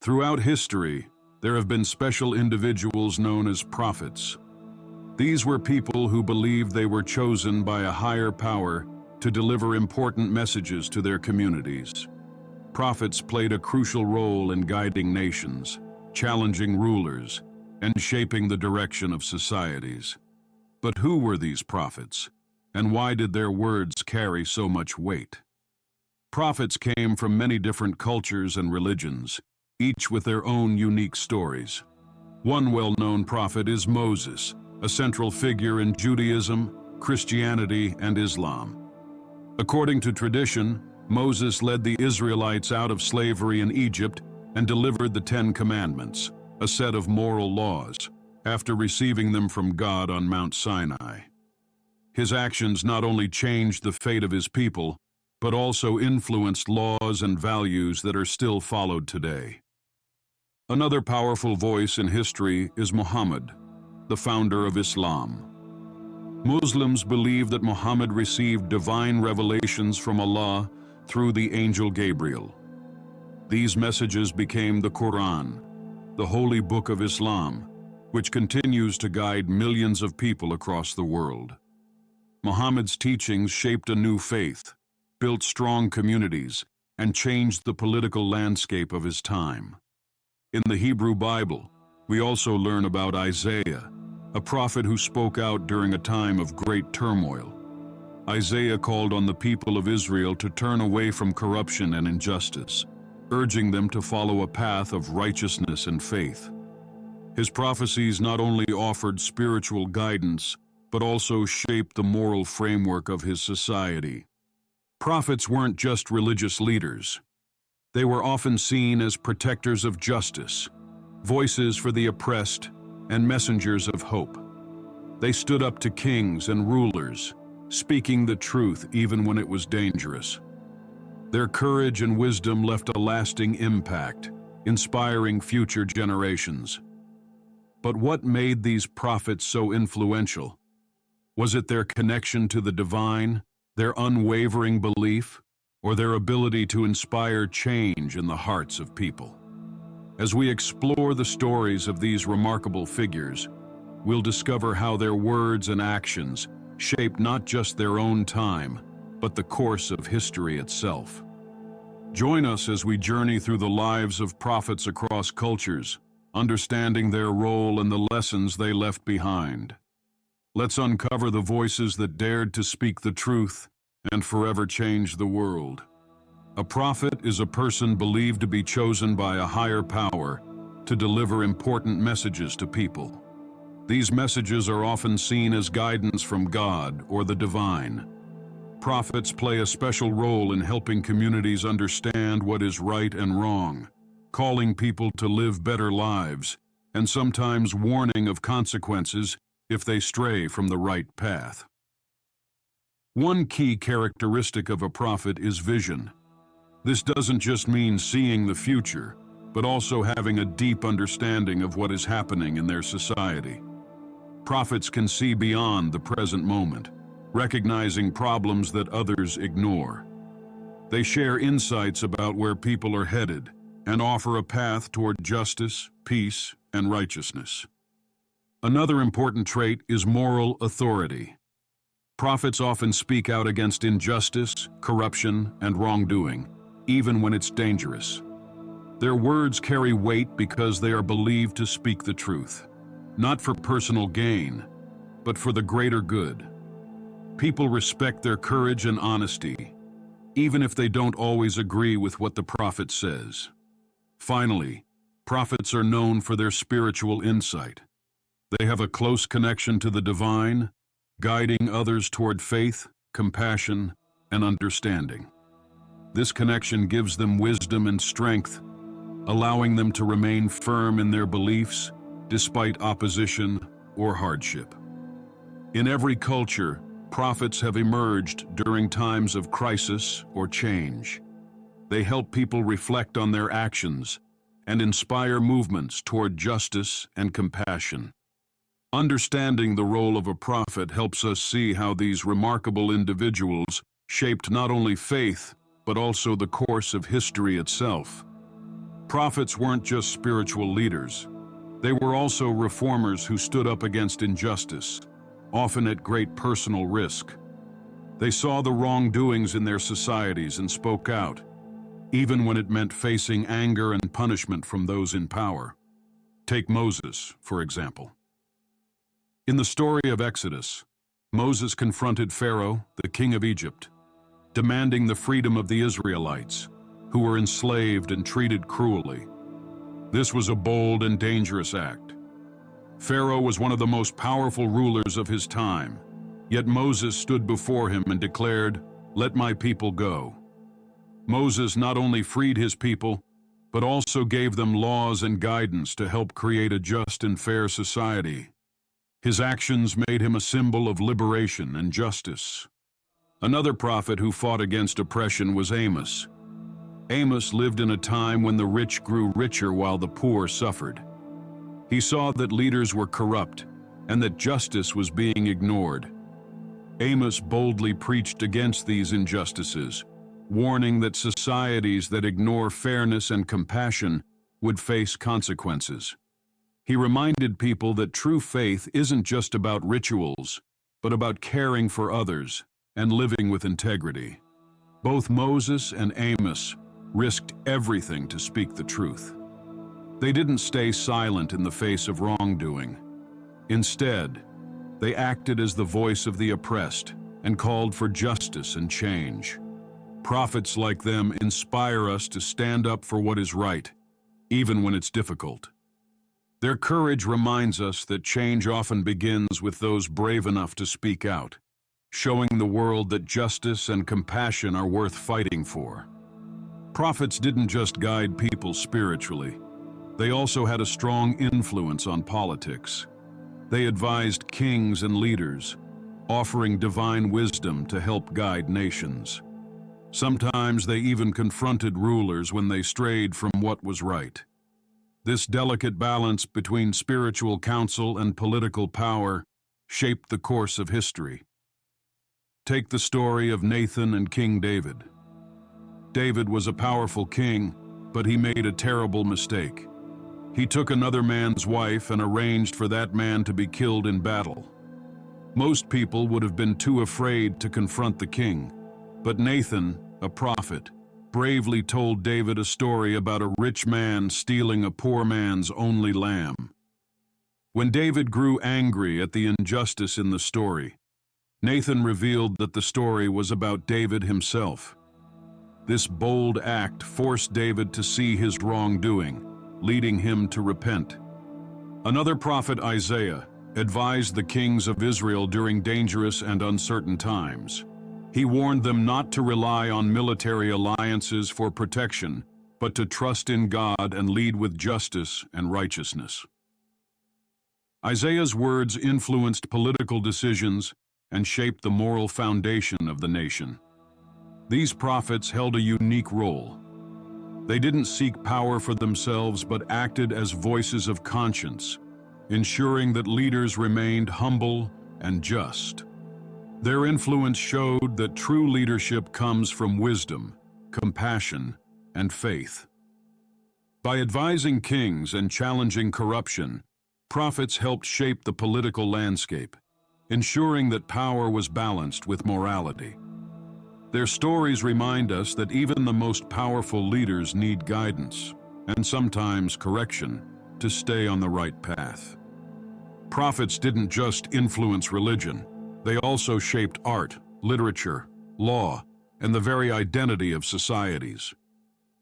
Throughout history, there have been special individuals known as prophets. These were people who believed they were chosen by a higher power to deliver important messages to their communities. Prophets played a crucial role in guiding nations, challenging rulers, and shaping the direction of societies. But who were these prophets, and why did their words carry so much weight? Prophets came from many different cultures and religions, each with their own unique stories. One well-known prophet is Moses, a central figure in Judaism, Christianity, and Islam. According to tradition, Moses led the Israelites out of slavery in Egypt and delivered the Ten Commandments, a set of moral laws, after receiving them from God on Mount Sinai. His actions not only changed the fate of his people, but also influenced laws and values that are still followed today. Another powerful voice in history is Muhammad, the founder of Islam. Muslims believe that Muhammad received divine revelations from Allah through the angel Gabriel. These messages became the Quran, the holy book of Islam, which continues to guide millions of people across the world. Muhammad's teachings shaped a new faith, built strong communities, and changed the political landscape of his time. In the Hebrew Bible, we also learn about Isaiah, a prophet who spoke out during a time of great turmoil. Isaiah called on the people of Israel to turn away from corruption and injustice, urging them to follow a path of righteousness and faith. His prophecies not only offered spiritual guidance, but also shaped the moral framework of his society. Prophets weren't just religious leaders. They were often seen as protectors of justice, voices for the oppressed, and messengers of hope. They stood up to kings and rulers, speaking the truth even when it was dangerous. Their courage and wisdom left a lasting impact, inspiring future generations. But what made these prophets so influential? Was it their connection to the divine, their unwavering belief, or their ability to inspire change in the hearts of people? As we explore the stories of these remarkable figures, we'll discover how their words and actions shaped not just their own time, but the course of history itself. Join us as we journey through the lives of prophets across cultures, understanding their role and the lessons they left behind. Let's uncover the voices that dared to speak the truth and forever change the world. A prophet is a person believed to be chosen by a higher power to deliver important messages to people. These messages are often seen as guidance from God or the divine. Prophets play a special role in helping communities understand what is right and wrong, calling people to live better lives, and sometimes warning of consequences if they stray from the right path. One key characteristic of a prophet is vision. This doesn't just mean seeing the future, but also having a deep understanding of what is happening in their society. Prophets can see beyond the present moment, recognizing problems that others ignore. They share insights about where people are headed and offer a path toward justice, peace, and righteousness. Another important trait is moral authority. Prophets often speak out against injustice, corruption, and wrongdoing, even when it's dangerous. Their words carry weight because they are believed to speak the truth, not for personal gain, but for the greater good. People respect their courage and honesty, even if they don't always agree with what the prophet says. Finally, prophets are known for their spiritual insight. They have a close connection to the divine, guiding others toward faith, compassion, and understanding. This connection gives them wisdom and strength, allowing them to remain firm in their beliefs despite opposition or hardship. In every culture, prophets have emerged during times of crisis or change. They help people reflect on their actions and inspire movements toward justice and compassion. Understanding the role of a prophet helps us see how these remarkable individuals shaped not only faith, but also the course of history itself. Prophets weren't just spiritual leaders. They were also reformers who stood up against injustice, often at great personal risk. They saw the wrongdoings in their societies and spoke out, even when it meant facing anger and punishment from those in power. Take Moses, for example. In the story of Exodus, Moses confronted Pharaoh, the king of Egypt, demanding the freedom of the Israelites, who were enslaved and treated cruelly. This was a bold and dangerous act. Pharaoh was one of the most powerful rulers of his time, yet Moses stood before him and declared, "Let my people go." Moses not only freed his people, but also gave them laws and guidance to help create a just and fair society. His actions made him a symbol of liberation and justice. Another prophet who fought against oppression was Amos. Amos lived in a time when the rich grew richer while the poor suffered. He saw that leaders were corrupt and that justice was being ignored. Amos boldly preached against these injustices, warning that societies that ignore fairness and compassion would face consequences. He reminded people that true faith isn't just about rituals, but about caring for others and living with integrity. Both Moses and Amos risked everything to speak the truth. They didn't stay silent in the face of wrongdoing. Instead, they acted as the voice of the oppressed and called for justice and change. Prophets like them inspire us to stand up for what is right, even when it's difficult. Their courage reminds us that change often begins with those brave enough to speak out, showing the world that justice and compassion are worth fighting for. Prophets didn't just guide people spiritually. They also had a strong influence on politics. They advised kings and leaders, offering divine wisdom to help guide nations. Sometimes they even confronted rulers when they strayed from what was right. This delicate balance between spiritual counsel and political power shaped the course of history. Take the story of Nathan and King David. David was a powerful king, but he made a terrible mistake. He took another man's wife and arranged for that man to be killed in battle. Most people would have been too afraid to confront the king, but Nathan, a prophet, bravely told David a story about a rich man stealing a poor man's only lamb. When David grew angry at the injustice in the story, Nathan revealed that the story was about David himself. This bold act forced David to see his wrongdoing, leading him to repent. Another prophet, Isaiah, advised the kings of Israel during dangerous and uncertain times. He warned them not to rely on military alliances for protection, but to trust in God and lead with justice and righteousness. Isaiah's words influenced political decisions and shaped the moral foundation of the nation. These prophets held a unique role. They didn't seek power for themselves but acted as voices of conscience, ensuring that leaders remained humble and just. Their influence showed that true leadership comes from wisdom, compassion, and faith. By advising kings and challenging corruption, prophets helped shape the political landscape, ensuring that power was balanced with morality. Their stories remind us that even the most powerful leaders need guidance, and sometimes correction, to stay on the right path. Prophets didn't just influence religion, they also shaped art, literature, law, and the very identity of societies.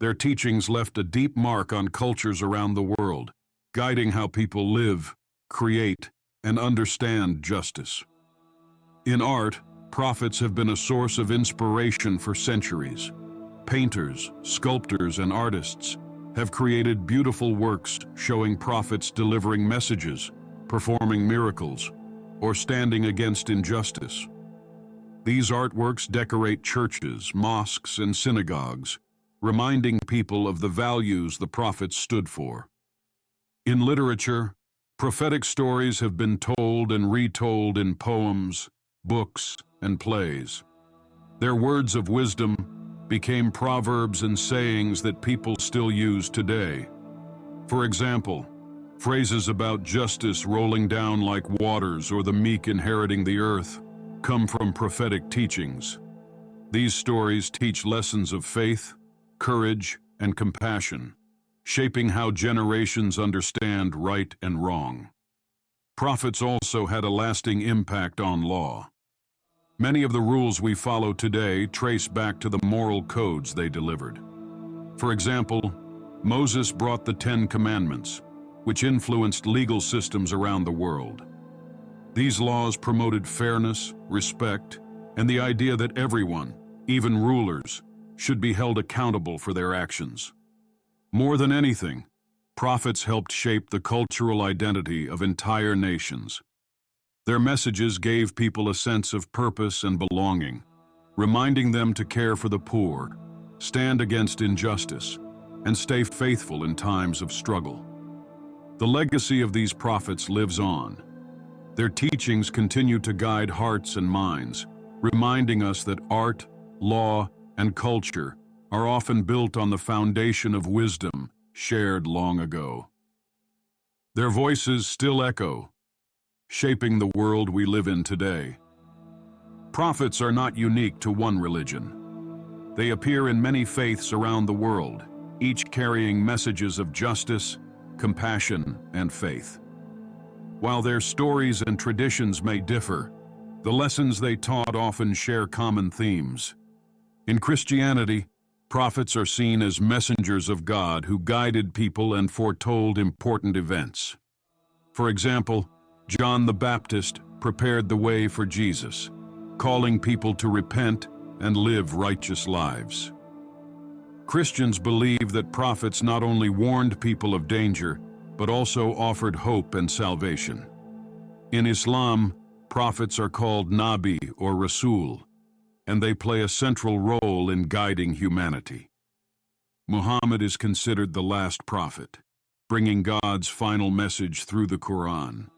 Their teachings left a deep mark on cultures around the world, guiding how people live, create, and understand justice. In art, prophets have been a source of inspiration for centuries. Painters, sculptors, and artists have created beautiful works showing prophets delivering messages, performing miracles, or standing against injustice. These artworks decorate churches, mosques, and synagogues, reminding people of the values the prophets stood for. In literature, prophetic stories have been told and retold in poems, books, and plays. Their words of wisdom, became proverbs and sayings that people still use today. For example, phrases about justice rolling down like waters or the meek inheriting the earth come from prophetic teachings. These stories teach lessons of faith, courage, and compassion, shaping how generations understand right and wrong. Prophets also had a lasting impact on law. Many of the rules we follow today trace back to the moral codes they delivered. For example, Moses brought the Ten Commandments, which influenced legal systems around the world. These laws promoted fairness, respect, and the idea that everyone, even rulers, should be held accountable for their actions. More than anything, prophets helped shape the cultural identity of entire nations. Their messages gave people a sense of purpose and belonging, reminding them to care for the poor, stand against injustice, and stay faithful in times of struggle. The legacy of these prophets lives on. Their teachings continue to guide hearts and minds, reminding us that art, law, and culture are often built on the foundation of wisdom shared long ago. Their voices still echo, shaping the world we live in today. Prophets are not unique to one religion. They appear in many faiths around the world, each carrying messages of justice, compassion, and faith. While their stories and traditions may differ, the lessons they taught often share common themes. In Christianity, prophets are seen as messengers of God who guided people and foretold important events. For example, John the Baptist prepared the way for Jesus, calling people to repent and live righteous lives. Christians believe that prophets not only warned people of danger, but also offered hope and salvation. In Islam, prophets are called Nabi or Rasul, and they play a central role in guiding humanity. Muhammad is considered the last prophet, bringing God's final message through the Quran.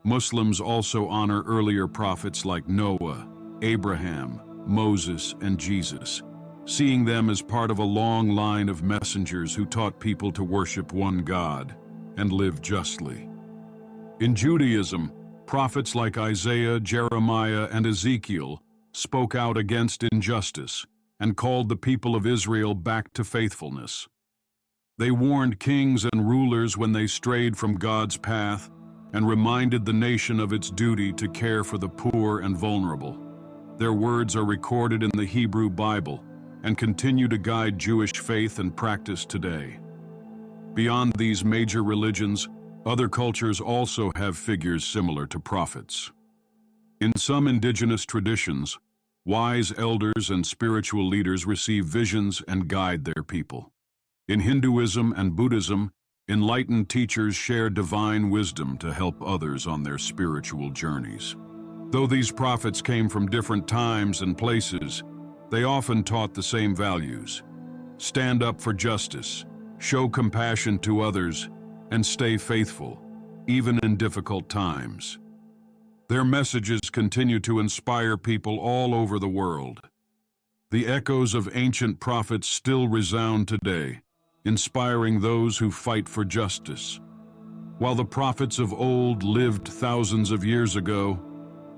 Muslims also honor earlier prophets like Noah, Abraham, Moses, and Jesus, seeing them as part of a long line of messengers who taught people to worship one God and live justly. In Judaism, prophets like Isaiah, Jeremiah, and Ezekiel spoke out against injustice and called the people of Israel back to faithfulness. They warned kings and rulers when they strayed from God's path and reminded the nation of its duty to care for the poor and vulnerable. Their words are recorded in the Hebrew Bible and continue to guide Jewish faith and practice today. Beyond these major religions, other cultures also have figures similar to prophets. In some indigenous traditions, wise elders and spiritual leaders receive visions and guide their people. In Hinduism and Buddhism, enlightened teachers share divine wisdom to help others on their spiritual journeys. Though these prophets came from different times and places, they often taught the same values: stand up for justice, show compassion to others, and stay faithful, even in difficult times. Their messages continue to inspire people all over the world. The echoes of ancient prophets still resound today, inspiring those who fight for justice. While the prophets of old lived thousands of years ago,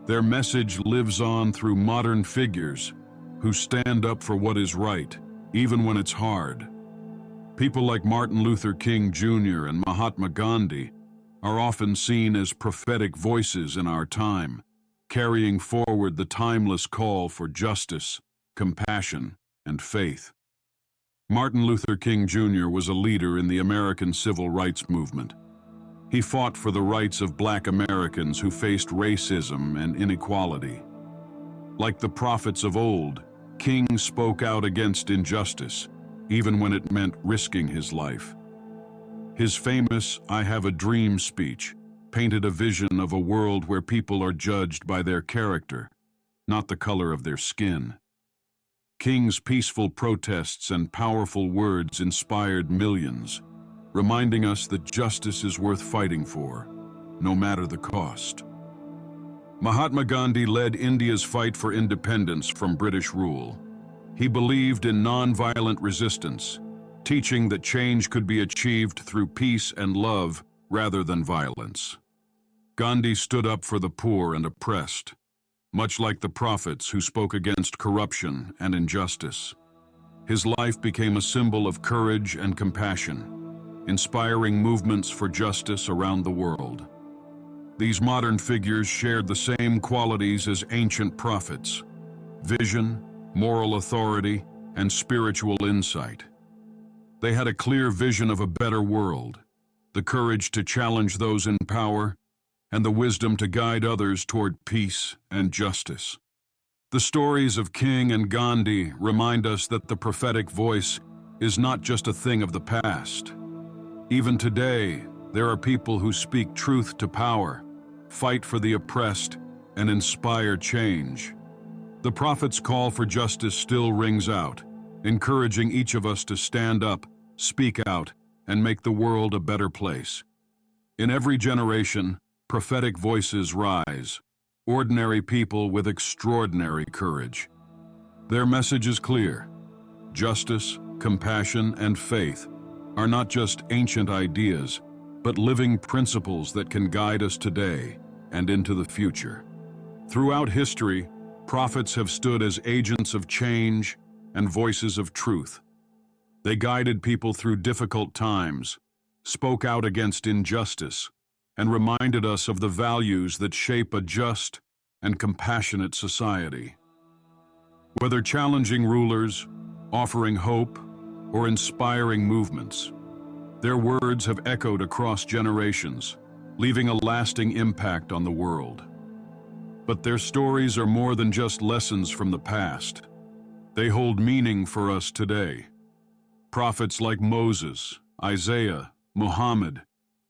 their message lives on through modern figures who stand up for what is right, even when it's hard. People like Martin Luther King Jr. and Mahatma Gandhi are often seen as prophetic voices in our time, carrying forward the timeless call for justice, compassion, and faith. Martin Luther King Jr. was a leader in the American Civil Rights Movement. He fought for the rights of Black Americans who faced racism and inequality. Like the prophets of old, King spoke out against injustice, even when it meant risking his life. His famous "I Have a Dream" speech painted a vision of a world where people are judged by their character, not the color of their skin. King's peaceful protests and powerful words inspired millions, reminding us that justice is worth fighting for, no matter the cost. Mahatma Gandhi led India's fight for independence from British rule. He believed in nonviolent resistance, teaching that change could be achieved through peace and love rather than violence. Gandhi stood up for the poor and oppressed, much like the prophets who spoke against corruption and injustice. His life became a symbol of courage and compassion, inspiring movements for justice around the world. These modern figures shared the same qualities as ancient prophets: vision, moral authority, and spiritual insight. They had a clear vision of a better world, the courage to challenge those in power, and the wisdom to guide others toward peace and justice. The stories of King and Gandhi remind us that the prophetic voice is not just a thing of the past. Even today, there are people who speak truth to power, fight for the oppressed, and inspire change. The prophet's call for justice still rings out, encouraging each of us to stand up, speak out, and make the world a better place. In every generation, prophetic voices rise, ordinary people with extraordinary courage. Their message is clear: justice, compassion, and faith are not just ancient ideas, but living principles that can guide us today and into the future. Throughout history, prophets have stood as agents of change and voices of truth. They guided people through difficult times, spoke out against injustice, and reminded us of the values that shape a just and compassionate society. Whether challenging rulers, offering hope, or inspiring movements, their words have echoed across generations, leaving a lasting impact on the world. But their stories are more than just lessons from the past. They hold meaning for us today. Prophets like Moses, Isaiah, Muhammad,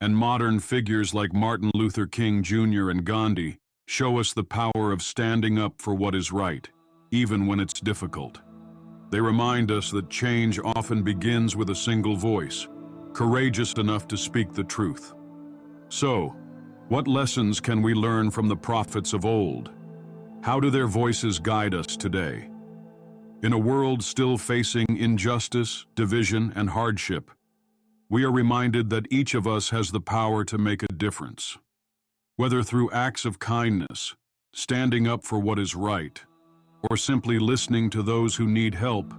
and modern figures like Martin Luther King Jr. and Gandhi show us the power of standing up for what is right, even when it's difficult. They remind us that change often begins with a single voice, courageous enough to speak the truth. So, what lessons can we learn from the prophets of old? How do their voices guide us today? In a world still facing injustice, division, and hardship, we are reminded that each of us has the power to make a difference. Whether through acts of kindness, standing up for what is right, or simply listening to those who need help,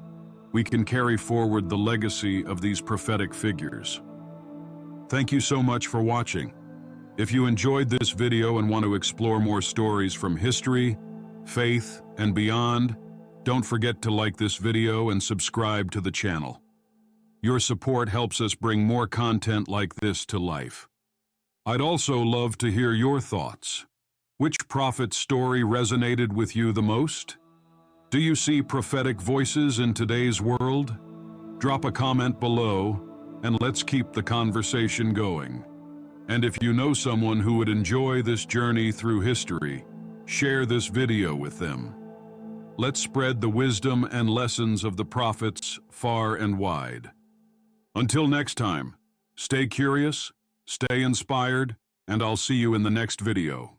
we can carry forward the legacy of these prophetic figures. Thank you so much for watching. If you enjoyed this video and want to explore more stories from history, faith, and beyond, don't forget to like this video and subscribe to the channel. Your support helps us bring more content like this to life. I'd also love to hear your thoughts. Which prophet's story resonated with you the most? Do you see prophetic voices in today's world? Drop a comment below, and let's keep the conversation going. And if you know someone who would enjoy this journey through history, share this video with them. Let's spread the wisdom and lessons of the prophets far and wide. Until next time, stay curious, stay inspired, and I'll see you in the next video.